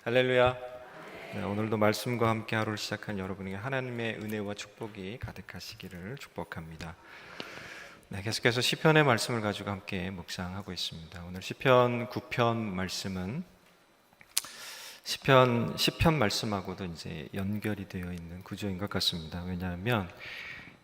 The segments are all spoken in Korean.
할렐루야. 네, 오늘도 말씀과 함께 하루를 시작한 여러분에게 하나님의 은혜와 축복이 가득하시기를 축복합니다. 네, 계속해서 시편의 말씀을 가지고 함께 묵상하고 있습니다. 오늘 시편 9편 말씀은 시편 말씀하고도 이제 연결이 되어 있는 구조인 것 같습니다. 왜냐하면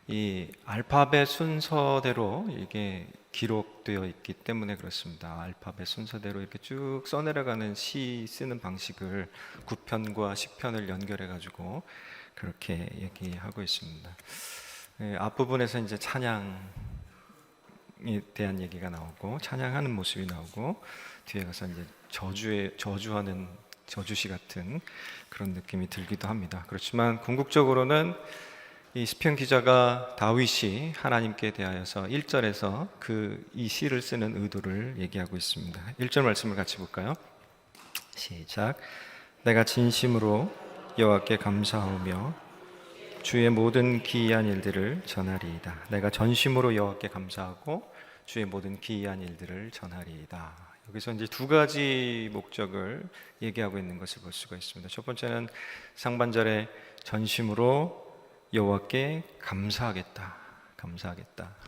이 알파벳 순서대로 이게 기록되어 있기 때문에 그렇습니다. 알파벳 순서대로 이렇게 쭉 써내려가는 시 쓰는 방식을 9편과 10편을 연결해 가지고 그렇게 얘기하고 있습니다. 앞부분에서 이제 찬양에 대한 얘기가 나오고 찬양하는 모습이 나오고 뒤에 가서 이제 저주하는 저주시 같은 그런 느낌이 들기도 합니다. 그렇지만 궁극적으로는 이 시편 기자가 다윗이 하나님께 대하여서 1절에서 이 시를 쓰는 의도를 얘기하고 있습니다. 1절 말씀을 같이 볼까요? 시작. 내가 진심으로 여호와께 감사하며 주의 모든 기이한 일들을 전하리이다. 내가 전심으로 여호와께 감사하고 주의 모든 기이한 일들을 전하리이다. 여기서 이제 두 가지 목적을 얘기하고 있는 것을 볼 수가 있습니다. 첫 번째는 상반절에 전심으로 여호와께 감사하겠다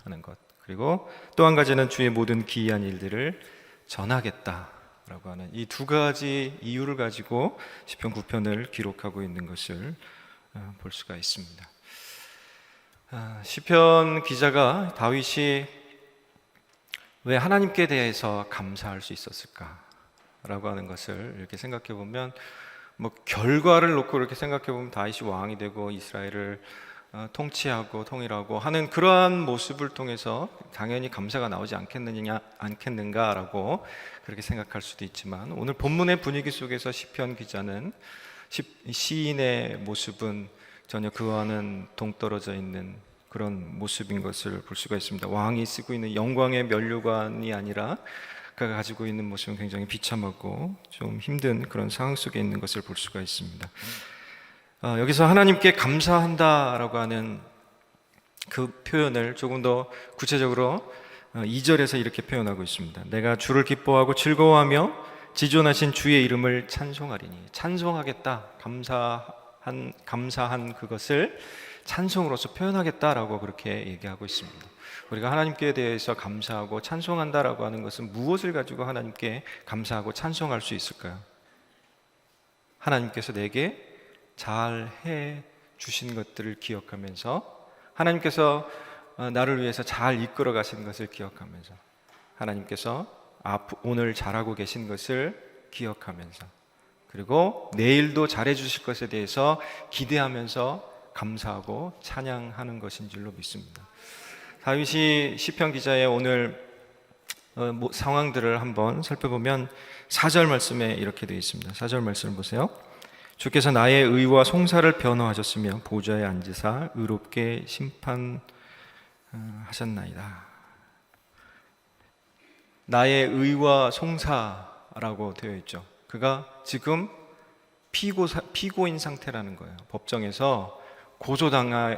하는 것. 그리고 또 한 가지는 주의 모든 기이한 일들을 전하겠다라고 하는 이 두 가지 이유를 가지고 시편 9편을 기록하고 있는 것을 볼 수가 있습니다. 시편 기자가 다윗이 왜 하나님께 대해서 감사할 수 있었을까라고 하는 것을 이렇게 생각해 보면 결과를 놓고 이렇게 생각해 보면 다윗이 왕이 되고 이스라엘을 통치하고 통일하고 하는 그러한 모습을 통해서 당연히 감사가 나오지 않겠는가라고 그렇게 생각할 수도 있지만 오늘 본문의 분위기 속에서 시편 기자는 시인의 모습은 전혀 그와는 동떨어져 있는 그런 모습인 것을 볼 수가 있습니다. 왕이 쓰고 있는 영광의 면류관이 아니라 그가 가지고 있는 모습은 굉장히 비참하고 좀 힘든 그런 상황 속에 있는 것을 볼 수가 있습니다. 여기서 하나님께 감사한다라고 하는 그 표현을 조금 더 구체적으로 2절에서 이렇게 표현하고 있습니다. 내가 주를 기뻐하고 즐거워하며 지존하신 주의 이름을 찬송하리니. 찬송하겠다, 감사한 그것을 찬송으로서 표현하겠다라고 그렇게 얘기하고 있습니다. 우리가 하나님께 대해서 감사하고 찬송한다라고 하는 것은 무엇을 가지고 하나님께 감사하고 찬송할 수 있을까요? 하나님께서 내게 잘 해 주신 것들을 기억하면서 하나님께서 나를 위해서 잘 이끌어 가신 것을 기억하면서 하나님께서 오늘 잘하고 계신 것을 기억하면서 그리고 내일도 잘해 주실 것에 대해서 기대하면서 감사하고 찬양하는 것인 줄로 믿습니다. 다윗이 시편 기자의 오늘 상황들을 한번 살펴보면 4절 말씀에 이렇게 되어 있습니다. 4절 말씀을 보세요. 주께서 나의 의와 송사를 변호하셨으며 보좌에 앉으사 의롭게 심판하셨나이다. 나의 의와 송사라고 되어 있죠. 그가 지금 피고인 상태라는 거예요. 법정에서 고소당해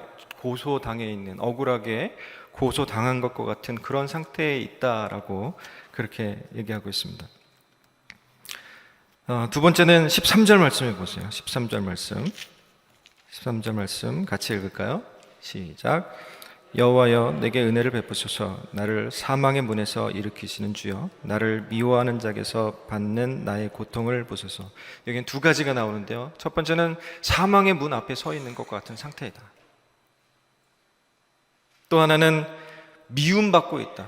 있는, 억울하게 고소당한 것과 같은 그런 상태에 있다라고 그렇게 얘기하고 있습니다. 두 번째는 13절 말씀해 보세요. 13절 말씀 같이 읽을까요? 시작. 여호와여 내게 은혜를 베푸소서. 나를 사망의 문에서 일으키시는 주여 나를 미워하는 자에게서 받는 나의 고통을 보소서. 여기는 두 가지가 나오는데요. 첫 번째는 사망의 문 앞에 서 있는 것과 같은 상태이다. 또 하나는 미움받고 있다.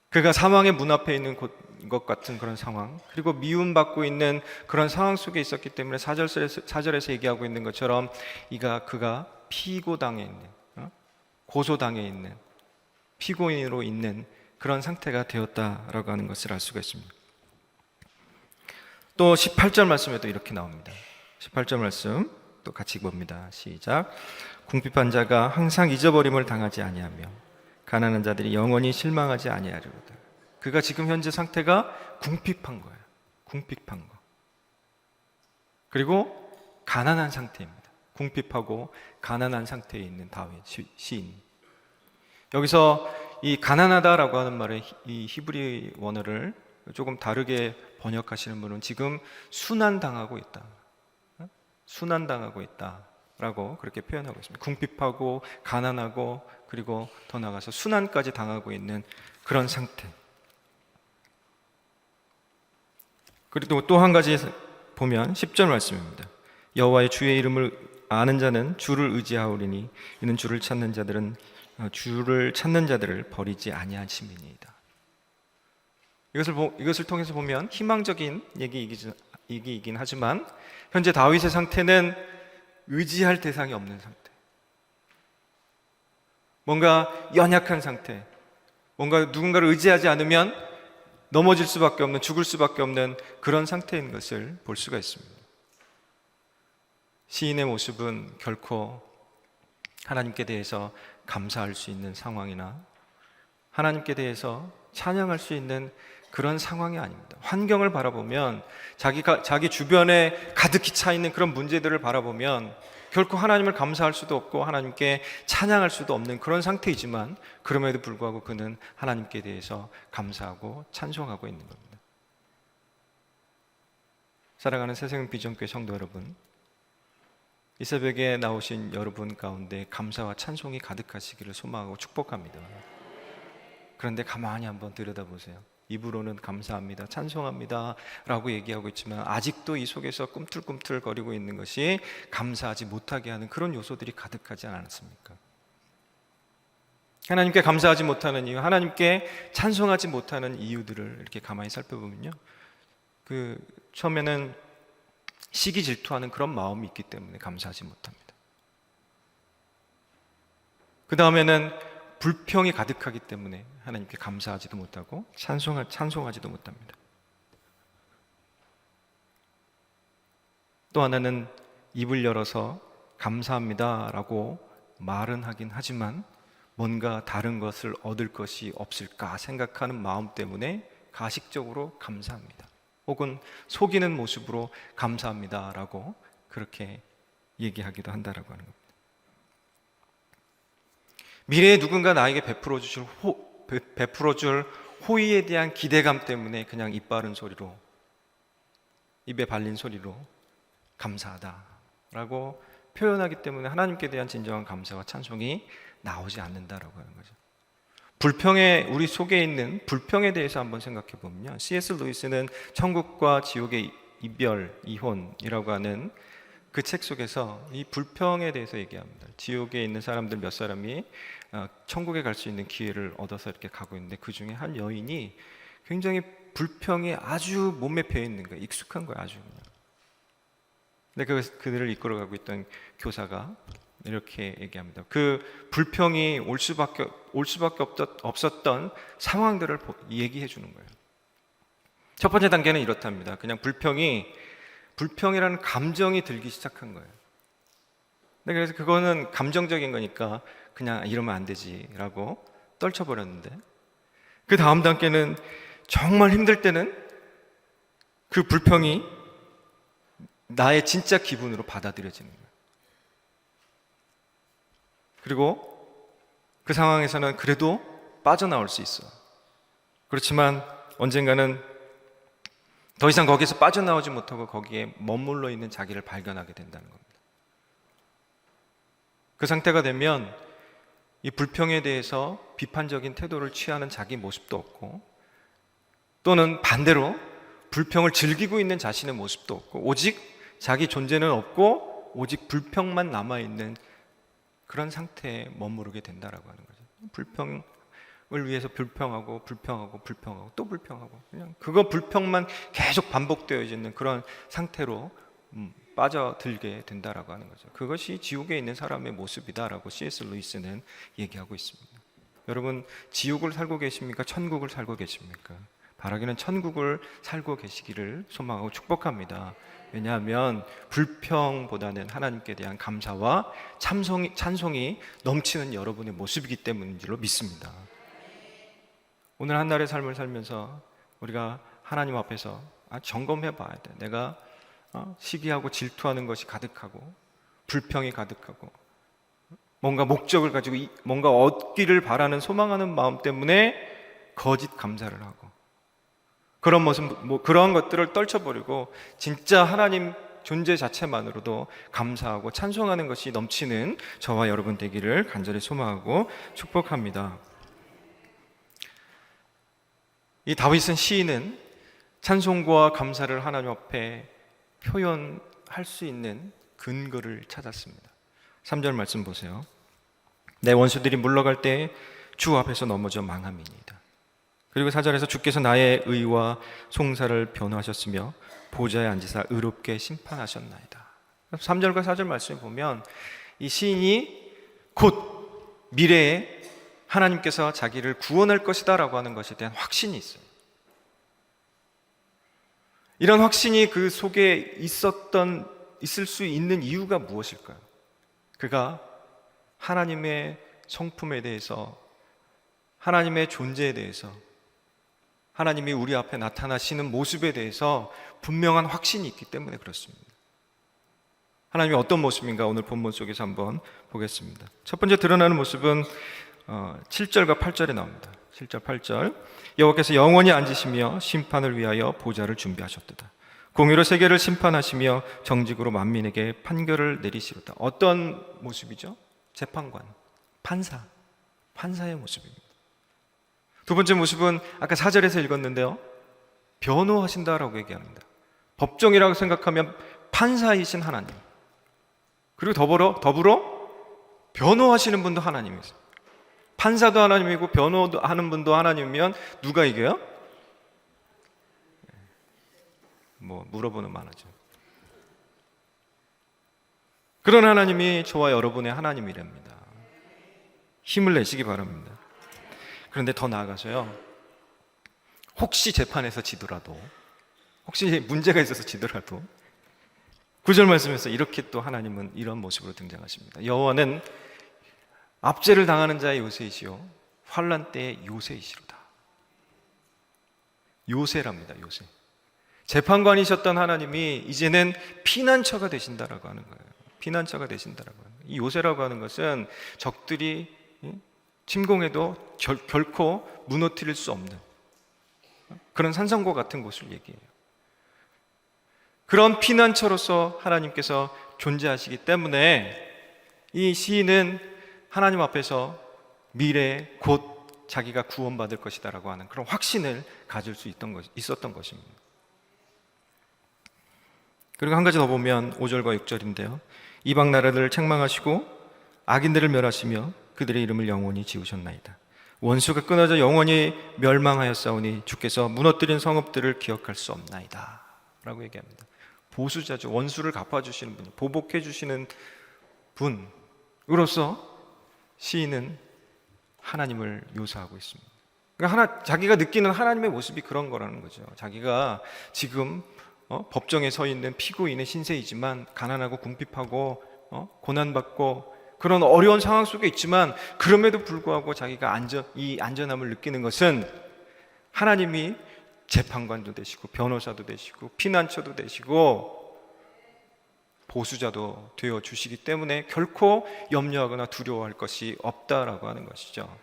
그가 사망의 문 앞에 있는 것 같은 그런 상황, 그리고 미움받고 있는 그런 상황 속에 있었기 때문에 4절에서 얘기하고 있는 것처럼 그가 피고당해 있는, 고소당해 있는, 피고인으로 있는 그런 상태가 되었다라고 하는 것을 알 수가 있습니다. 또 18절 말씀에도 이렇게 나옵니다. 18절 말씀 또 같이 봅니다. 시작. 궁핍한 자가 항상 잊어버림을 당하지 아니하며 가난한 자들이 영원히 실망하지 아니하리로다. 그가 지금 현재 상태가 궁핍한 거예요. 궁핍한 거. 그리고 가난한 상태입니다. 궁핍하고 가난한 상태에 있는 다윗 시인. 여기서 이 가난하다라고 하는 말의 이 히브리 원어를 조금 다르게 번역하시는 분은 지금 순환당하고 있다. 순환당하고 있다라고 그렇게 표현하고 있습니다. 궁핍하고 가난하고 그리고 더 나아가서 순환까지 당하고 있는 그런 상태. 그리고 또 한 가지 보면 10절 말씀입니다. 여호와의 주의 이름을 아는 자는 주를 의지하오리니 이는 주를 찾는 자들을 버리지 아니한 시민이다. 이것을 통해서 보면 희망적인 얘기이긴 하지만 현재 다윗의 상태는 의지할 대상이 없는 상태, 뭔가 연약한 상태, 뭔가 누군가를 의지하지 않으면 넘어질 수밖에 없는, 죽을 수밖에 없는 그런 상태인 것을 볼 수가 있습니다. 시인의 모습은 결코 하나님께 대해서 감사할 수 있는 상황이나 하나님께 대해서 찬양할 수 있는 그런 상황이 아닙니다. 환경을 바라보면 자기 주변에 가득히 차 있는 그런 문제들을 바라보면 결코 하나님을 감사할 수도 없고 하나님께 찬양할 수도 없는 그런 상태이지만 그럼에도 불구하고 그는 하나님께 대해서 감사하고 찬송하고 있는 겁니다. 사랑하는 새생명 비전교회 성도 여러분, 이 새벽에 나오신 여러분 가운데 감사와 찬송이 가득하시기를 소망하고 축복합니다. 그런데 가만히 한번 들여다보세요. 입으로는 감사합니다, 찬송합니다 라고 얘기하고 있지만 아직도 이 속에서 꿈틀꿈틀거리고 있는 것이 감사하지 못하게 하는 그런 요소들이 가득하지 않았습니까? 하나님께 감사하지 못하는 이유, 하나님께 찬송하지 못하는 이유들을 이렇게 가만히 살펴보면요, 처음에는 시기 질투하는 그런 마음이 있기 때문에 감사하지 못합니다. 그 다음에는 불평이 가득하기 때문에 하나님께 감사하지도 못하고 찬송하지도 못합니다. 또 하나는 입을 열어서 감사합니다라고 말은 하긴 하지만 뭔가 다른 것을 얻을 것이 없을까 생각하는 마음 때문에 가식적으로 감사합니다, 혹은 속이는 모습으로 감사합니다라고 그렇게 얘기하기도 한다라고 하는 겁니다. 미래에 누군가 나에게 베풀어줄 호의에 대한 기대감 때문에 그냥 입 바른 소리로, 입에 발린 소리로 감사하다라고 표현하기 때문에 하나님께 대한 진정한 감사와 찬송이 나오지 않는다라고 하는 거죠. 우리 속에 있는 불평에 대해서 한번 생각해 보면요, C.S. 루이스는 천국과 지옥의 이혼이라고 하는 그 책 속에서 이 불평에 대해서 얘기합니다. 지옥에 있는 사람들 몇 사람이 천국에 갈 수 있는 기회를 얻어서 이렇게 가고 있는데 그 중에 한 여인이 굉장히 불평이 아주 몸에 배어 있는 거예요. 익숙한 거예요, 아주 그냥. 근데 그들을 이끌어가고 있던 교사가 이렇게 얘기합니다. 그 불평이 올 수밖에 없었던 상황들을 얘기해 주는 거예요. 첫 번째 단계는 이렇답니다. 그냥 불평이라는 감정이 들기 시작한 거예요. 그래서 그거는 감정적인 거니까 그냥 이러면 안 되지라고 떨쳐버렸는데, 그 다음 단계는 정말 힘들 때는 그 불평이 나의 진짜 기분으로 받아들여지는 거예요. 그리고 그 상황에서는 그래도 빠져나올 수 있어. 그렇지만 언젠가는 더 이상 거기서 빠져나오지 못하고 거기에 머물러 있는 자기를 발견하게 된다는 겁니다. 그 상태가 되면 이 불평에 대해서 비판적인 태도를 취하는 자기 모습도 없고, 또는 반대로 불평을 즐기고 있는 자신의 모습도 없고, 오직 자기 존재는 없고 오직 불평만 남아있는 그런 상태에 머무르게 된다라고 하는 거죠. 불평을 위해서 불평하고 또 불평하고, 그냥 그거 불평만 계속 반복되어지는 그런 상태로 빠져들게 된다라고 하는 거죠. 그것이 지옥에 있는 사람의 모습이다라고 C.S. 루이스는 얘기하고 있습니다. 여러분, 지옥을 살고 계십니까? 천국을 살고 계십니까? 바라기는 천국을 살고 계시기를 소망하고 축복합니다. 왜냐하면 불평보다는 하나님께 대한 감사와 찬송이 넘치는 여러분의 모습이기 때문인 줄로 믿습니다. 오늘 한 날의 삶을 살면서 우리가 하나님 앞에서 점검해 봐야 돼. 내가 시기하고 질투하는 것이 가득하고 불평이 가득하고 뭔가 목적을 가지고 뭔가 얻기를 바라는 소망하는 마음 때문에 거짓 감사를 하고, 그런 모습, 그런 것들을 떨쳐버리고 진짜 하나님 존재 자체만으로도 감사하고 찬송하는 것이 넘치는 저와 여러분 되기를 간절히 소망하고 축복합니다. 이 다윗은 시인은 찬송과 감사를 하나님 앞에 표현할 수 있는 근거를 찾았습니다. 3절 말씀 보세요. 내 원수들이 물러갈 때 주 앞에서 넘어져 망함이니이다. 그리고 4절에서 주께서 나의 의와 송사를 변호하셨으며 보좌에 앉으사 의롭게 심판하셨나이다. 3절과 4절 말씀을 보면 이 시인이 곧 미래에 하나님께서 자기를 구원할 것이다 라고 하는 것에 대한 확신이 있어요. 이런 확신이 그 속에 있을 수 있는 이유가 무엇일까요? 그가 하나님의 성품에 대해서, 하나님의 존재에 대해서, 하나님이 우리 앞에 나타나시는 모습에 대해서 분명한 확신이 있기 때문에 그렇습니다. 하나님이 어떤 모습인가 오늘 본문 속에서 한번 보겠습니다. 첫 번째 드러나는 모습은 7절과 8절에 나옵니다. 7절, 8절. 여호와께서 영원히 앉으시며 심판을 위하여 보좌를 준비하셨도다. 공의로 세계를 심판하시며 정직으로 만민에게 판결을 내리시로다. 어떤 모습이죠? 재판관, 판사의 모습입니다. 두 번째 모습은 아까 4절에서 읽었는데요, 변호하신다라고 얘기합니다. 법정이라고 생각하면 판사이신 하나님, 그리고 더불어 변호하시는 분도 하나님이세요. 판사도 하나님이고 변호도 하는 분도 하나님이면 누가 이겨요? 물어보는 만하죠. 그런 하나님이 저와 여러분의 하나님이랍니다. 힘을 내시기 바랍니다. 그런데 더 나아가서요, 혹시 재판에서 지더라도, 혹시 문제가 있어서 지더라도 9절 말씀에서 이렇게 또 하나님은 이런 모습으로 등장하십니다. 여호와는 압제를 당하는 자의 요새이시요 환난 때의 요새이시로다. 요새랍니다. 요새. 재판관이셨던 하나님이 이제는 피난처가 되신다라고 하는 거예요. 피난처가 되신다라고 하는 거예요. 이 요새라고 하는 것은 적들이 침공해도 결코 무너뜨릴 수 없는 그런 산성과 같은 곳을 얘기해요. 그런 피난처로서 하나님께서 존재하시기 때문에 이 시인은 하나님 앞에서 미래에 곧 자기가 구원받을 것이다 라고 하는 그런 확신을 가질 수 있었던 것입니다. 그리고 한 가지 더 보면 5절과 6절인데요, 이방 나라들을 책망하시고 악인들을 멸하시며 그들의 이름을 영원히 지우셨나이다. 원수가 끊어져 영원히 멸망하였사오니 주께서 무너뜨린 성읍들을 기억할 수 없나이다 라고 얘기합니다. 보수자죠. 원수를 갚아주시는 분, 보복해 주시는 분으로서 시인은 하나님을 묘사하고 있습니다. 그러니까 자기가 느끼는 하나님의 모습이 그런 거라는 거죠. 자기가 지금 법정에 서 있는 피고인의 신세이지만 가난하고 궁핍하고 고난받고 그런 어려운 상황 속에 있지만 그럼에도 불구하고 자기가 이 안전함을 느끼는 것은 하나님이 재판관도 되시고 변호사도 되시고 피난처도 되시고 보수자도 되어 주시기 때문에 결코 염려하거나 두려워할 것이 없다라고 하는 것이죠.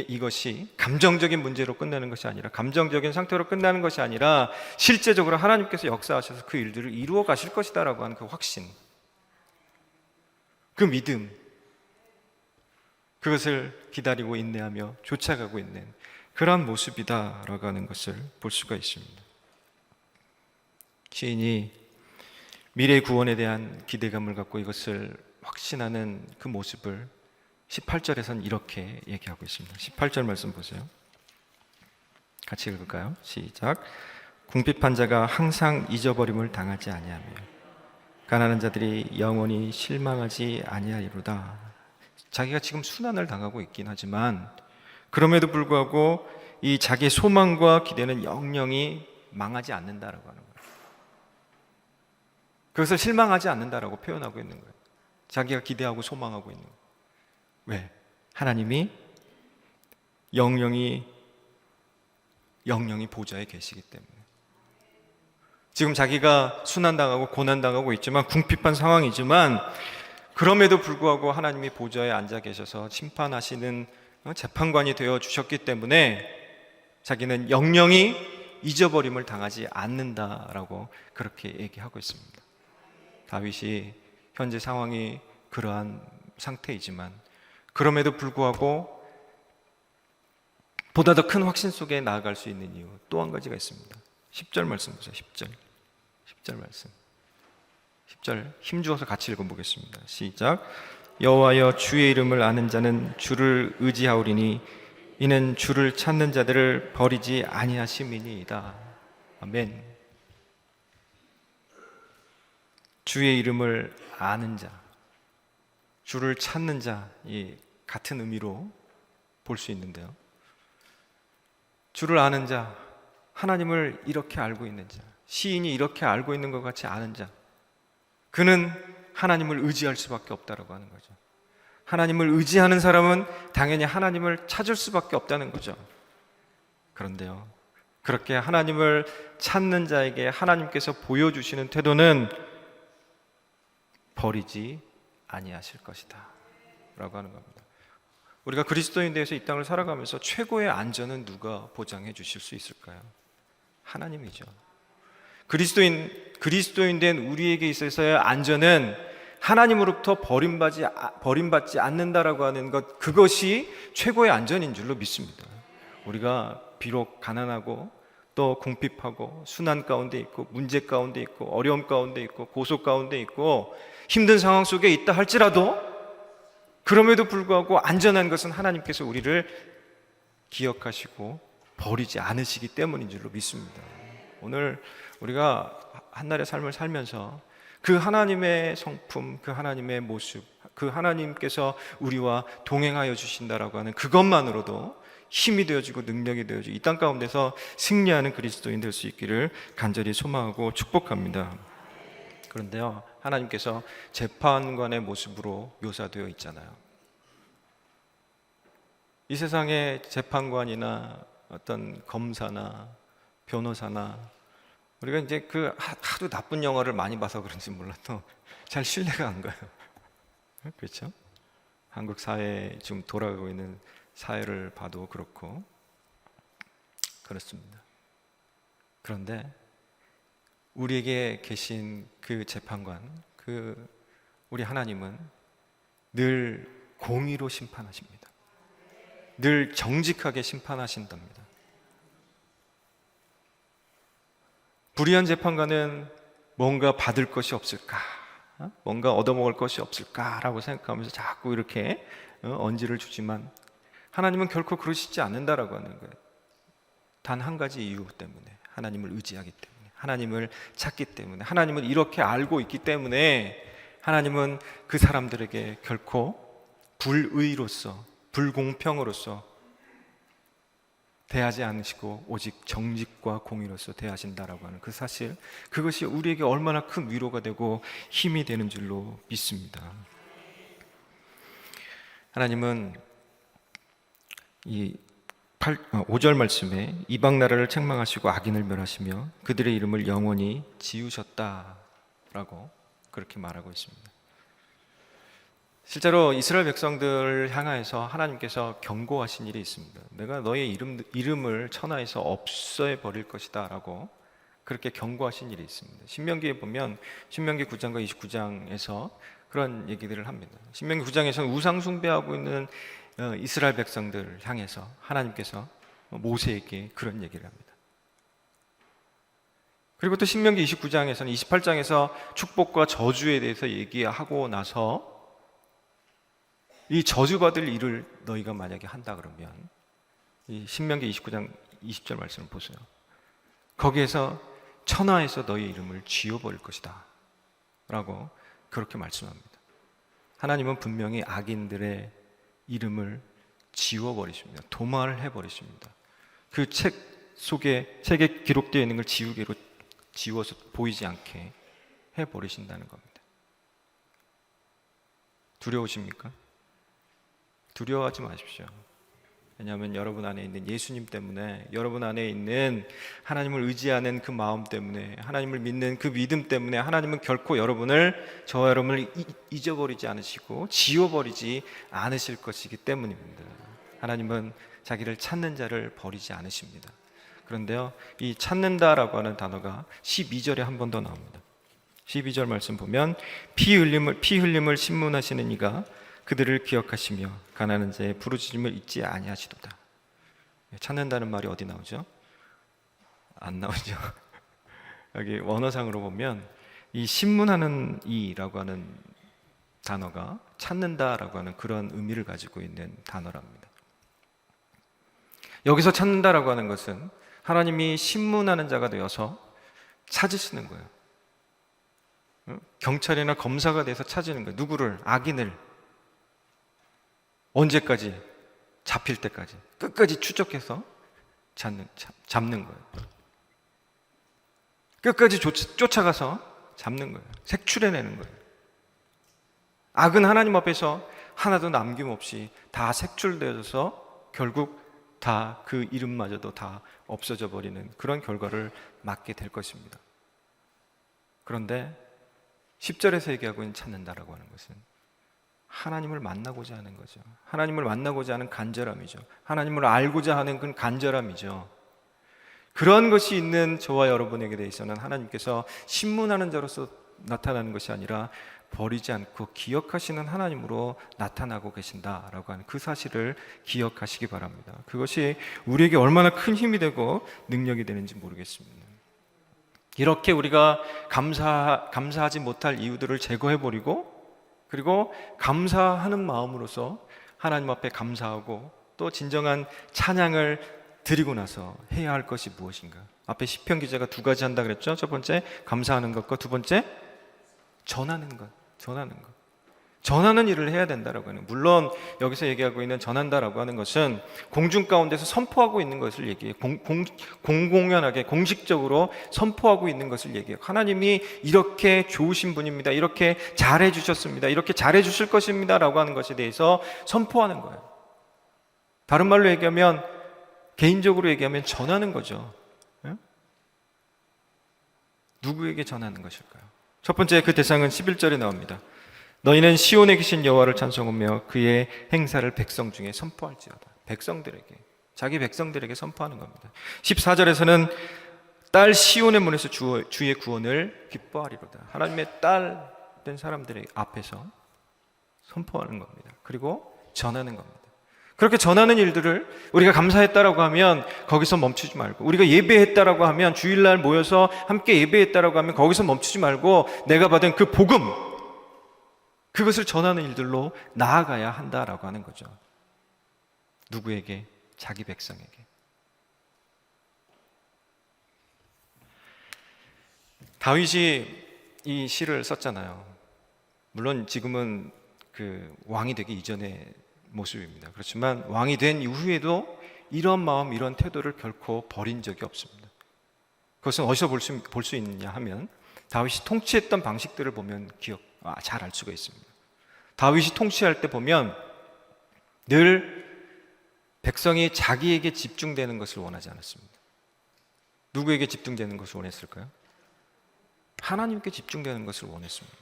이것이 감정적인 문제로 끝나는 것이 아니라, 감정적인 상태로 끝나는 것이 아니라 실제적으로 하나님께서 역사하셔서 그 일들을 이루어 가실 것이다라고 하는 그 확신, 그 믿음, 그것을 기다리고 인내하며 쫓아가고 있는 그러한 모습이다라고 하는 것을 볼 수가 있습니다. 시인이 미래의 구원에 대한 기대감을 갖고 이것을 확신하는 그 모습을 18절에서는 이렇게 얘기하고 있습니다. 18절 말씀 보세요. 같이 읽을까요? 시작. 궁핍한 자가 항상 잊어버림을 당하지 아니하며 가난한 자들이 영원히 실망하지 아니하리로다. 자기가 지금 순환을 당하고 있긴 하지만 그럼에도 불구하고 이 자기의 소망과 기대는 영영이 망하지 않는다라고 하는 거예요. 그것을 실망하지 않는다라고 표현하고 있는 거예요. 자기가 기대하고 소망하고 있는 거예요. 왜? 하나님이 영영이 보좌에 계시기 때문에. 지금 자기가 순환당하고 고난당하고 있지만, 궁핍한 상황이지만 그럼에도 불구하고 하나님이 보좌에 앉아 계셔서 심판하시는 재판관이 되어 주셨기 때문에 자기는 영영이 잊어버림을 당하지 않는다라고 그렇게 얘기하고 있습니다. 다윗이 현재 상황이 그러한 상태이지만 그럼에도 불구하고 보다 더 큰 확신 속에 나아갈 수 있는 이유 또 한 가지가 있습니다. 10절 말씀 보세요. 10절 말씀. 10절 힘주어서 같이 읽어보겠습니다. 시작. 여호와여 주의 이름을 아는 자는 주를 의지하오리니 이는 주를 찾는 자들을 버리지 아니하심이니이다. 아멘. 주의 이름을 아는 자, 주를 찾는 자, 이 같은 의미로 볼 수 있는데요. 주를 아는 자, 하나님을 이렇게 알고 있는 자, 시인이 이렇게 알고 있는 것 같이 아는 자, 그는 하나님을 의지할 수밖에 없다라고 하는 거죠. 하나님을 의지하는 사람은 당연히 하나님을 찾을 수밖에 없다는 거죠. 그런데요, 그렇게 하나님을 찾는 자에게 하나님께서 보여주시는 태도는 버리지 아니하실 것이다 라고 하는 겁니다. 우리가 그리스도인 되어서 이 땅을 살아가면서 최고의 안전은 누가 보장해 주실 수 있을까요? 하나님이죠. 그리스도인 된 우리에게 있어서의 안전은 하나님으로부터 버림받지 않는다라고 하는 것, 그것이 최고의 안전인 줄로 믿습니다. 우리가 비록 가난하고 또 궁핍하고 순환 가운데 있고 문제 가운데 있고 어려움 가운데 있고 고소 가운데 있고 힘든 상황 속에 있다 할지라도 그럼에도 불구하고 안전한 것은 하나님께서 우리를 기억하시고 버리지 않으시기 때문인 줄로 믿습니다. 오늘 우리가 한날의 삶을 살면서 그 하나님의 성품, 그 하나님의 모습, 그 하나님께서 우리와 동행하여 주신다라고 하는 그것만으로도 힘이 되어지고 능력이 되어지고 이 땅 가운데서 승리하는 그리스도인 될 수 있기를 간절히 소망하고 축복합니다. 그런데요, 하나님께서 재판관의 모습으로 묘사되어 있잖아요. 이 세상의 재판관이나 어떤 검사나 변호사나 우리가 이제 그 하도 나쁜 영화를 많이 봐서 그런지 몰라도 잘 신뢰가 안 가요. 그렇죠? 한국 사회에 지금 돌아가고 있는 사회를 봐도 그렇고 그렇습니다. 그런데 우리에게 계신 그 재판관, 그 우리 하나님은 늘 공의로 심판하십니다. 늘 정직하게 심판하신답니다. 불의한 재판관은 뭔가 받을 것이 없을까? 뭔가 얻어먹을 것이 없을까라고 생각하면서 자꾸 이렇게 언지를 주지만 하나님은 결코 그러시지 않는다라고 하는 거예요. 단 한 가지 이유 때문에, 하나님을 의지하기 때문에, 하나님을 찾기 때문에, 하나님을 이렇게 알고 있기 때문에 하나님은 그 사람들에게 결코 불의로서, 불공평으로서 대하지 않으시고 오직 정직과 공의로서 대하신다라고 하는 그 사실, 그것이 우리에게 얼마나 큰 위로가 되고 힘이 되는 줄로 믿습니다. 하나님은 이 5절 말씀에 이방 나라를 책망하시고 악인을 멸하시며 그들의 이름을 영원히 지우셨다라고 그렇게 말하고 있습니다. 실제로 이스라엘 백성들을 향하여서 하나님께서 경고하신 일이 있습니다. 내가 너의 이름을 천하에서 없애 버릴 것이다 라고 그렇게 경고하신 일이 있습니다. 신명기에 보면 신명기 9장과 29장에서 그런 얘기들을 합니다. 신명기 9장에서는 우상 숭배하고 있는 이스라엘 백성들을 향해서 하나님께서 모세에게 그런 얘기를 합니다. 그리고 또 신명기 29장에서는 28장에서 축복과 저주에 대해서 얘기하고 나서 이 저주받을 일을 너희가 만약에 한다 그러면 이 신명기 29장 20절 말씀을 보세요. 거기에서 천하에서 너희 이름을 지워버릴 것이다 라고 그렇게 말씀합니다. 하나님은 분명히 악인들의 이름을 지워버리십니다. 도말을 해버리십니다. 그 책 속에, 책에 기록되어 있는 걸 지워서 보이지 않게 해버리신다는 겁니다. 두려우십니까? 두려워하지 마십시오. 왜냐하면 여러분 안에 있는 예수님 때문에, 여러분 안에 있는 하나님을 의지하는 그 마음 때문에, 하나님을 믿는 그 믿음 때문에 하나님은 결코 저와 여러분을 잊어버리지 않으시고 지워버리지 않으실 것이기 때문입니다. 하나님은 자기를 찾는 자를 버리지 않으십니다. 그런데요, 이 찾는다라고 하는 단어가 12절에 한 번 더 나옵니다. 12절 말씀 보면 피 흘림을 신문하시는 이가 그들을 기억하시며 가난한 자의 부르짖음을 잊지 아니하시도다. 찾는다는 말이 어디 나오죠? 안 나오죠. 여기 원어상으로 보면 이 신문하는 이라고 하는 단어가 찾는다라고 하는 그런 의미를 가지고 있는 단어랍니다. 여기서 찾는다라고 하는 것은 하나님이 신문하는 자가 되어서 찾으시는 거예요. 경찰이나 검사가 돼서 찾으는 거예요. 누구를? 악인을. 언제까지? 잡힐 때까지. 끝까지 추적해서 잡는 거예요. 끝까지 쫓아가서 잡는 거예요. 색출해내는 거예요. 악은 하나님 앞에서 하나도 남김없이 다 색출되어서 결국 다 그 이름마저도 다 없어져 버리는 그런 결과를 맞게 될 것입니다. 그런데 10절에서 얘기하고 있는 찾는다라고 하는 것은 하나님을 만나고자 하는 거죠. 하나님을 만나고자 하는 간절함이죠. 하나님을 알고자 하는 그 간절함이죠. 그런 것이 있는 저와 여러분에게 대해서는 하나님께서 신문하는 자로서 나타나는 것이 아니라 버리지 않고 기억하시는 하나님으로 나타나고 계신다라고 하는 그 사실을 기억하시기 바랍니다. 그것이 우리에게 얼마나 큰 힘이 되고 능력이 되는지 모르겠습니다. 이렇게 우리가 감사하지 못할 이유들을 제거해버리고, 그리고 감사하는 마음으로서 하나님 앞에 감사하고 또 진정한 찬양을 드리고 나서 해야 할 것이 무엇인가? 앞에 시편 기자가 두 가지 한다 그랬죠. 첫 번째 감사하는 것과 두 번째 전하는 것. 전하는 일을 해야 된다라고 하는. 물론 여기서 얘기하고 있는 전한다라고 하는 것은 공중 가운데서 선포하고 있는 것을 얘기해요. 공공연하게 공식적으로 선포하고 있는 것을 얘기해요. 하나님이 이렇게 좋으신 분입니다. 이렇게 잘해 주셨습니다. 이렇게 잘해 주실 것입니다라고 하는 것에 대해서 선포하는 거예요. 다른 말로 얘기하면, 개인적으로 얘기하면 전하는 거죠. 누구에게 전하는 것일까요? 첫 번째 그 대상은 11절에 나옵니다. 너희는 시온에 계신 여호와를 찬송하며 그의 행사를 백성 중에 선포할지어다. 백성들에게, 자기 백성들에게 선포하는 겁니다. 14절에서는 딸 시온의 문에서 주의 구원을 기뻐하리로다. 하나님의 딸 된 사람들의 앞에서 선포하는 겁니다. 그리고 전하는 겁니다. 그렇게 전하는 일들을 우리가 감사했다라고 하면 거기서 멈추지 말고, 우리가 예배했다라고 하면, 주일날 모여서 함께 예배했다라고 하면 거기서 멈추지 말고 내가 받은 그 복음, 그것을 전하는 일들로 나아가야 한다라고 하는 거죠. 누구에게? 자기 백성에게. 다윗이 이 시를 썼잖아요. 물론 지금은 그 왕이 되기 이전의 모습입니다. 그렇지만 왕이 된 이후에도 이런 마음, 이런 태도를 결코 버린 적이 없습니다. 그것은 어디서 볼 수 있느냐 하면 다윗이 통치했던 방식들을 보면 잘 알 수가 있습니다. 다윗이 통치할 때 보면 늘 백성이 자기에게 집중되는 것을 원하지 않았습니다. 누구에게 집중되는 것을 원했을까요? 하나님께 집중되는 것을 원했습니다.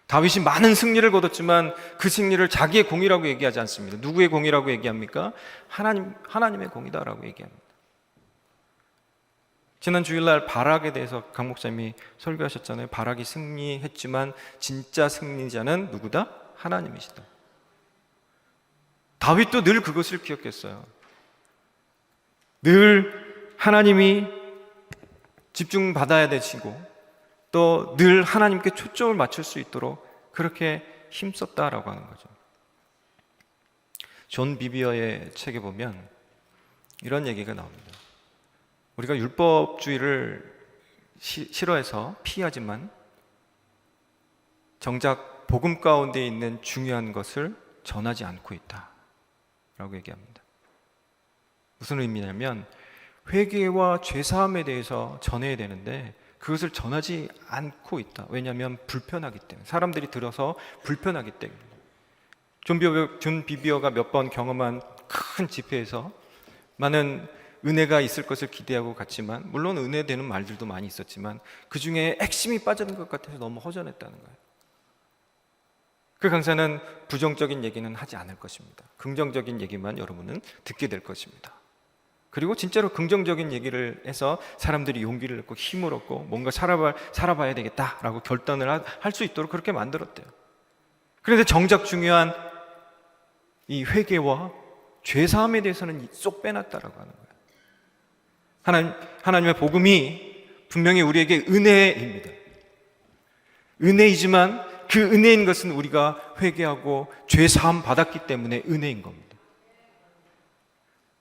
다윗이 많은 승리를 거뒀지만 그 승리를 자기의 공이라고 얘기하지 않습니다. 누구의 공이라고 얘기합니까? 하나님의 공이다라고 얘기합니다. 지난 주일날 바락에 대해서 강 목사님이 설교하셨잖아요. 바락이 승리했지만 진짜 승리자는 누구다? 하나님이시다. 다윗도 늘 그것을 기억했어요. 늘 하나님이 집중받아야 되시고 또 늘 하나님께 초점을 맞출 수 있도록 그렇게 힘썼다라고 하는 거죠. 존 비비어의 책에 보면 이런 얘기가 나옵니다. 우리가 율법주의를 싫어해서 피하지만 정작 복음 가운데 있는 중요한 것을 전하지 않고 있다라고 얘기합니다. 무슨 의미냐면 회개와 죄사함에 대해서 전해야 되는데 그것을 전하지 않고 있다. 왜냐하면 불편하기 때문에, 사람들이 들어서 불편하기 때문에. 존 비비어가 몇 번 경험한 큰 집회에서 많은 은혜가 있을 것을 기대하고 갔지만, 물론 은혜되는 말들도 많이 있었지만 그 중에 핵심이 빠진 것 같아서 너무 허전했다는 거예요. 그 강사는 부정적인 얘기는 하지 않을 것입니다. 긍정적인 얘기만 여러분은 듣게 될 것입니다. 그리고 진짜로 긍정적인 얘기를 해서 사람들이 용기를 얻고 힘을 얻고 뭔가 살아봐야 되겠다라고 결단을 할 수 있도록 그렇게 만들었대요. 그런데 정작 중요한 이 회개와 죄사함에 대해서는 쏙 빼놨다라고 하는 거예요. 하나님의 복음이 분명히 우리에게 은혜입니다. 은혜이지만 그 은혜인 것은 우리가 회개하고 죄사함 받았기 때문에 은혜인 겁니다.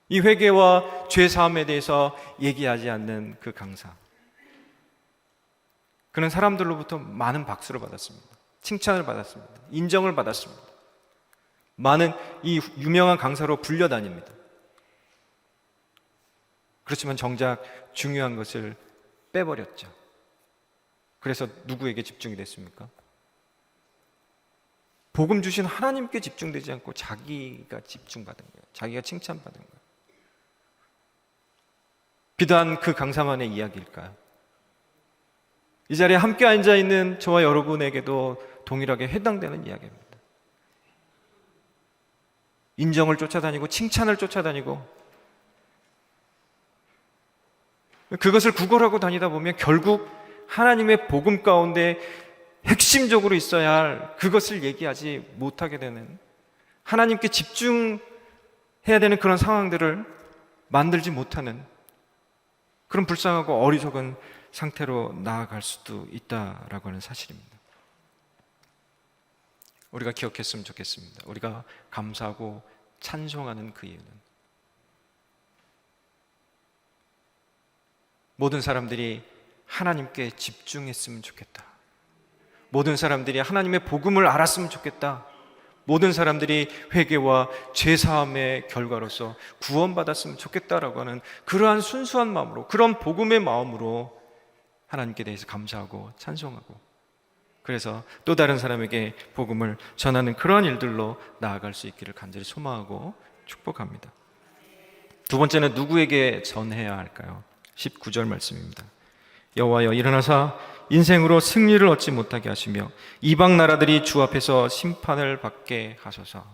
이 회개와 죄사함에 대해서 얘기하지 않는 그 강사, 그는 사람들로부터 많은 박수를 받았습니다. 칭찬을 받았습니다. 인정을 받았습니다. 많은 이 유명한 강사로 불려다닙니다. 그렇지만 정작 중요한 것을 빼버렸죠. 그래서 누구에게 집중이 됐습니까? 복음 주신 하나님께 집중되지 않고 자기가 집중받은 거예요. 자기가 칭찬받은 거예요. 비단 그 강사만의 이야기일까요? 이 자리에 함께 앉아있는 저와 여러분에게도 동일하게 해당되는 이야기입니다. 인정을 쫓아다니고 칭찬을 쫓아다니고 그것을 구걸하고 다니다 보면 결국 하나님의 복음 가운데 핵심적으로 있어야 할 그것을 얘기하지 못하게 되는, 하나님께 집중해야 되는 그런 상황들을 만들지 못하는 그런 불쌍하고 어리석은 상태로 나아갈 수도 있다라고 하는 사실입니다. 우리가 기억했으면 좋겠습니다. 우리가 감사하고 찬송하는 그 이유는 모든 사람들이 하나님께 집중했으면 좋겠다. 모든 사람들이 하나님의 복음을 알았으면 좋겠다. 모든 사람들이 회개와 죄사함의 결과로서 구원받았으면 좋겠다라고 하는 그러한 순수한 마음으로, 그런 복음의 마음으로 하나님께 대해서 감사하고 찬송하고, 그래서 또 다른 사람에게 복음을 전하는 그러한 일들로 나아갈 수 있기를 간절히 소망하고 축복합니다. 두 번째는 누구에게 전해야 할까요? 19절 말씀입니다. 여호와여 일어나사 인생으로 승리를 얻지 못하게 하시며 이방 나라들이 주 앞에서 심판을 받게 하소서.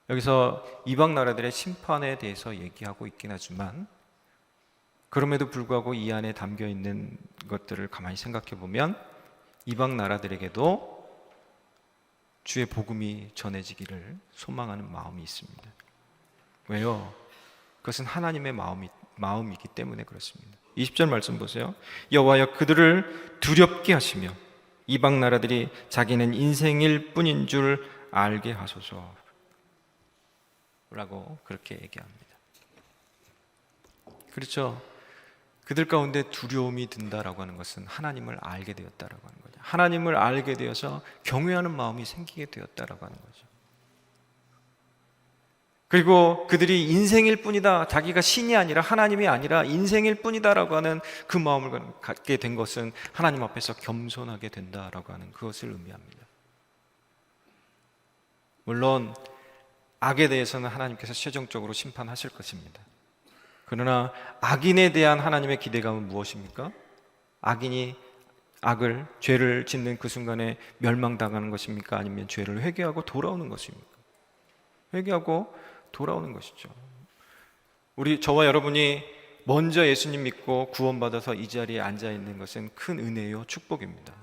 여기서 이방 나라들의 심판에 대해서 얘기하고 있긴 하지만 그럼에도 불구하고 이 안에 담겨 있는 것들을 가만히 생각해 보면 이방 나라들에게도 주의 복음이 전해지기를 소망하는 마음이 있습니다. 왜요? 그것은 하나님의 마음이기 때문에 그렇습니다. 20절 말씀 보세요. 여호와여 그들을 두렵게 하시며 이방 나라들이 자기는 인생일 뿐인 줄 알게 하소서 라고 그렇게 얘기합니다. 그렇죠? 그들 가운데 두려움이 든다라고 하는 것은 하나님을 알게 되었다라고 하는 거죠. 하나님을 알게 되어서 경외하는 마음이 생기게 되었다라고 하는 거죠. 그리고 그들이 인생일 뿐이다, 자기가 신이 아니라 하나님이 아니라 인생일 뿐이다라고 하는 그 마음을 갖게 된 것은 하나님 앞에서 겸손하게 된다라고 하는 그것을 의미합니다. 물론 악에 대해서는 하나님께서 최종적으로 심판하실 것입니다. 그러나 악인에 대한 하나님의 기대감은 무엇입니까? 악인이 죄를 짓는 그 순간에 멸망당하는 것입니까? 아니면 죄를 회개하고 돌아오는 것입니까? 회개하고 돌아오는 것이죠. 저와 여러분이 먼저 예수님 믿고 구원받아서 이 자리에 앉아 있는 것은 큰 은혜요 축복입니다.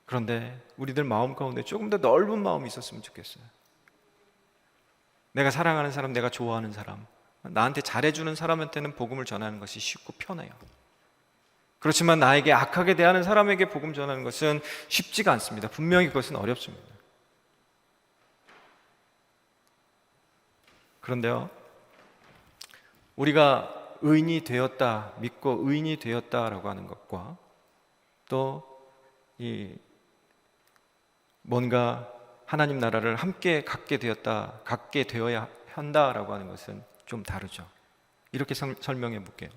그런데 우리들 마음 가운데 조금 더 넓은 마음이 있었으면 좋겠어요. 내가 사랑하는 사람, 내가 좋아하는 사람, 나한테 잘해주는 사람한테는 복음을 전하는 것이 쉽고 편해요. 그렇지만 나에게 악하게 대하는 사람에게 복음 전하는 것은 쉽지가 않습니다. 분명히 그것은 어렵습니다. 그런데요, 우리가 의인이 되었다, 믿고 의인이 되었다라고 하는 것과 또 뭔가 하나님 나라를 함께 갖게 되어야 한다라고 하는 것은 좀 다르죠. 이렇게 설명해 볼게요.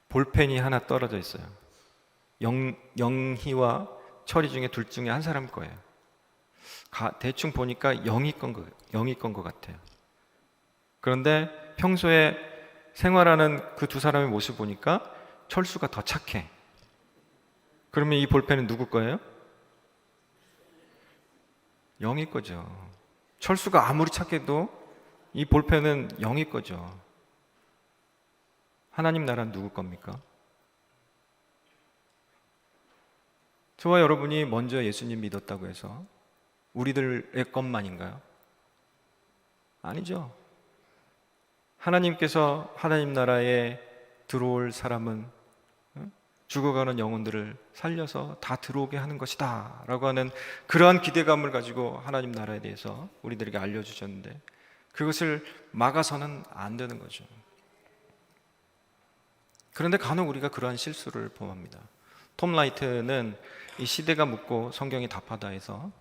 볼펜이 하나 떨어져 있어요. 영희와 철이 중에 둘 중에 한 사람 거예요. 대충 보니까 영희 건 것 같아요. 그런데 평소에 생활하는 그 두 사람의 모습 보니까 철수가 더 착해. 그러면 이 볼펜은 누구 거예요? 영희 거죠. 철수가 아무리 착해도 이 볼펜은 영이 거죠. 하나님 나라는 누구 겁니까? 저와 여러분이 먼저 예수님 믿었다고 해서 우리들의 것만인가요? 아니죠. 하나님께서 하나님 나라에 들어올 사람은 죽어가는 영혼들을 살려서 다 들어오게 하는 것이다 라고 하는 그러한 기대감을 가지고 하나님 나라에 대해서 우리들에게 알려주셨는데, 그것을 막아서는 안 되는 거죠. 그런데 간혹 우리가 그러한 실수를 범합니다. 톰 라이트는 이 시대가 묻고 성경이 답하다 해서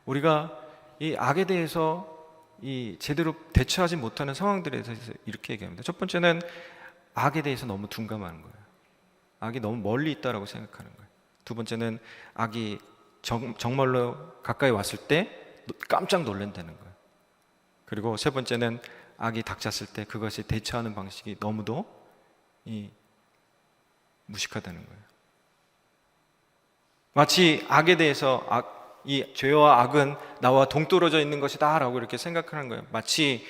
우리가 이 악에 대해서 이 제대로 대처하지 못하는 상황들에 대해서 이렇게 얘기합니다. 첫 번째는 악에 대해서 너무 둔감하는 거예요. 악이 너무 멀리 있다라고 생각하는 거예요. 두 번째는 악이 정말로 가까이 왔을 때 깜짝 놀란다는 거예요. 그리고 세 번째는 악이 닥쳤을 때 그것이 대처하는 방식이 너무도 무식하다는 거예요. 마치 악에 대해서 이 죄와 악은 나와 동떨어져 있는 것이다 라고 이렇게 생각하는 거예요. 마치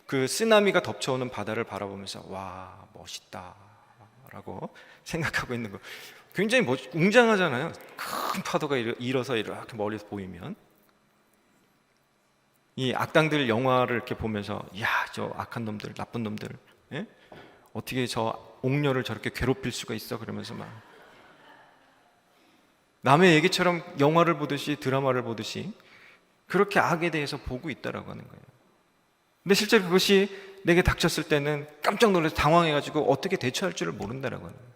그 쓰나미가 덮쳐오는 바다를 바라보면서 와, 멋있다 라고 생각하고 있는 거. 굉장히 웅장하잖아요. 큰 파도가 일어서 이렇게 멀리서 보이면. 이 악당들 영화를 이렇게 보면서 야, 저 악한 놈들, 나쁜 놈들, 예? 어떻게 저 옥녀를 저렇게 괴롭힐 수가 있어? 그러면서 막 남의 얘기처럼 영화를 보듯이 드라마를 보듯이 그렇게 악에 대해서 보고 있다라고 하는 거예요. 근데 실제로 그것이 내게 닥쳤을 때는 깜짝 놀라서 당황해가지고 어떻게 대처할 줄을 모른다라고 하는 거예요.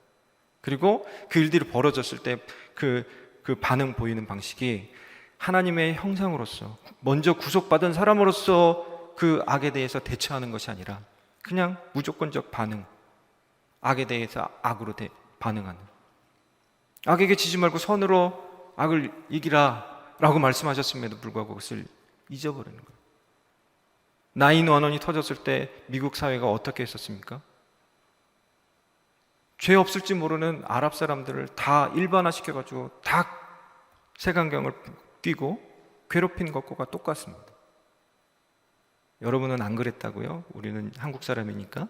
그리고 그 일들이 벌어졌을 때 그 반응 보이는 방식이 하나님의 형상으로서 먼저 구속받은 사람으로서 그 악에 대해서 대처하는 것이 아니라 그냥 무조건적 반응, 악에 대해서 악으로 반응하는, 악에게 지지 말고 선으로 악을 이기라 라고 말씀하셨음에도 불구하고 그것을 잊어버리는 거예요. 911이 터졌을 때 미국 사회가 어떻게 했었습니까? 죄 없을지 모르는 아랍 사람들을 다 일반화시켜가지고 다 색안경을 끼고 괴롭힌 것과 똑같습니다. 여러분은 안 그랬다고요? 우리는 한국 사람이니까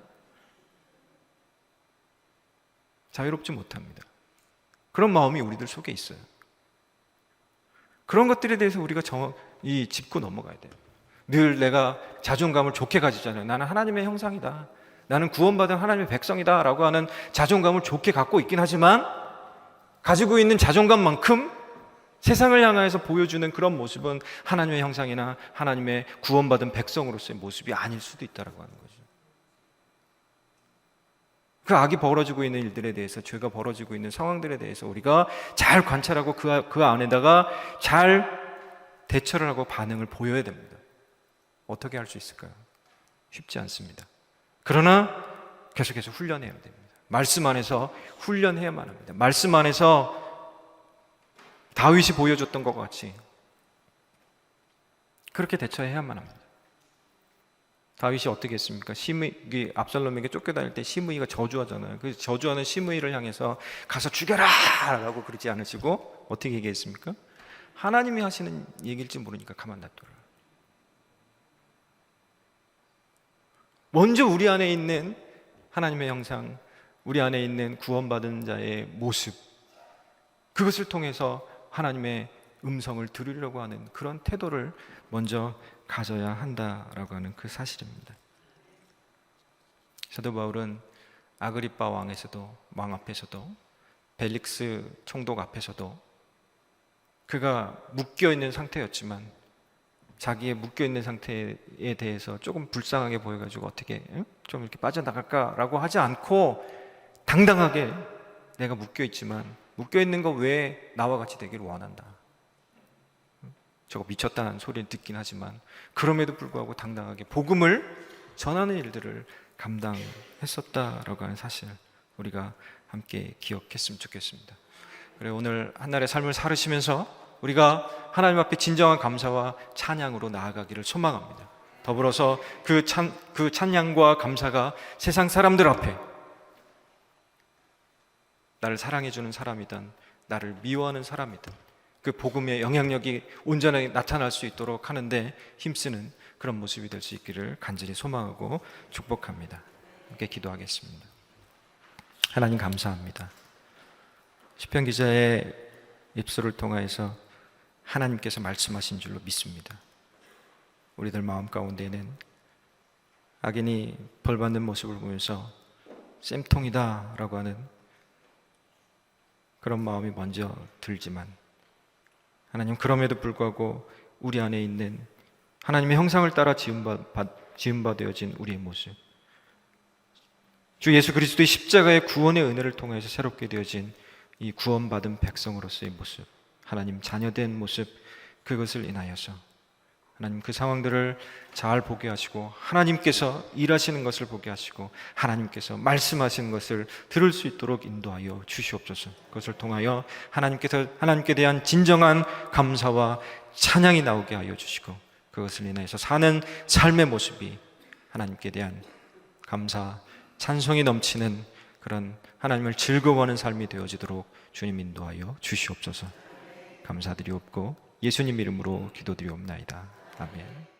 자유롭지 못합니다. 그런 마음이 우리들 속에 있어요. 그런 것들에 대해서 우리가 짚고 넘어가야 돼요. 늘 내가 자존감을 좋게 가지잖아요. 나는 하나님의 형상이다, 나는 구원받은 하나님의 백성이다 라고 하는 자존감을 좋게 갖고 있긴 하지만 가지고 있는 자존감만큼 세상을 향해서 보여주는 그런 모습은 하나님의 형상이나 하나님의 구원받은 백성으로서의 모습이 아닐 수도 있다고 하는 거죠. 그 악이 벌어지고 있는 일들에 대해서, 죄가 벌어지고 있는 상황들에 대해서 우리가 잘 관찰하고 그 안에다가 잘 대처를 하고 반응을 보여야 됩니다. 어떻게 할 수 있을까요? 쉽지 않습니다. 그러나 계속해서 훈련해야 됩니다. 말씀 안에서 훈련해야만 합니다. 말씀 안에서 다윗이 보여줬던 것 같이 그렇게 대처해야만 합니다. 다윗이 어떻게 했습니까? 압살롬에게 쫓겨다닐 때 시므이가 저주하잖아요. 그 저주하는 시므이를 향해서 가서 죽여라! 라고 그러지 않으시고 어떻게 얘기했습니까? 하나님이 하시는 얘기일지 모르니까 가만 놔둬라. 먼저 우리 안에 있는 하나님의 형상, 우리 안에 있는 구원받은 자의 모습, 그것을 통해서 하나님의 음성을 들으려고 하는 그런 태도를 먼저 가져야 한다라고 하는 그 사실입니다. 사도 바울은 아그리빠 왕 앞에서도 벨릭스 총독 앞에서도 그가 묶여있는 상태였지만 자기의 묶여있는 상태에 대해서 조금 불쌍하게 보여가지고 어떻게 좀 이렇게 빠져나갈까라고 하지 않고 당당하게 내가 묶여있지만 묶여있는 거 왜 나와 같이 되기를 원한다. 저거 미쳤다는 소리를 듣긴 하지만 그럼에도 불구하고 당당하게 복음을 전하는 일들을 감당했었다라고 하는 사실 우리가 함께 기억했으면 좋겠습니다. 그래, 오늘 한날의 삶을 살으시면서 우리가 하나님 앞에 진정한 감사와 찬양으로 나아가기를 소망합니다. 더불어서 그 찬양과 감사가 세상 사람들 앞에 나를 사랑해주는 사람이든 나를 미워하는 사람이든 그 복음의 영향력이 온전하게 나타날 수 있도록 하는데 힘쓰는 그런 모습이 될 수 있기를 간절히 소망하고 축복합니다. 함께 기도하겠습니다. 하나님 감사합니다. 시편 기자의 입술을 통하여서 하나님께서 말씀하신 줄로 믿습니다. 우리들 마음 가운데는 악인이 벌받는 모습을 보면서 쌤통이다 라고 하는 그런 마음이 먼저 들지만, 하나님 그럼에도 불구하고 우리 안에 있는 하나님의 형상을 따라 지음바 되어진 우리의 모습, 주 예수 그리스도의 십자가의 구원의 은혜를 통해서 새롭게 되어진 이 구원받은 백성으로서의 모습, 하나님 자녀된 모습, 그것을 인하여서 하나님 그 상황들을 잘 보게 하시고, 하나님께서 일하시는 것을 보게 하시고, 하나님께서 말씀하시는 것을 들을 수 있도록 인도하여 주시옵소서. 그것을 통하여 하나님께 대한 진정한 감사와 찬양이 나오게 하여 주시고, 그것을 인하여서 사는 삶의 모습이 하나님께 대한 감사, 찬송이 넘치는 그런 하나님을 즐거워하는 삶이 되어지도록 주님 인도하여 주시옵소서. 감사드리옵고 예수님 이름으로 기도드리옵나이다. 아멘.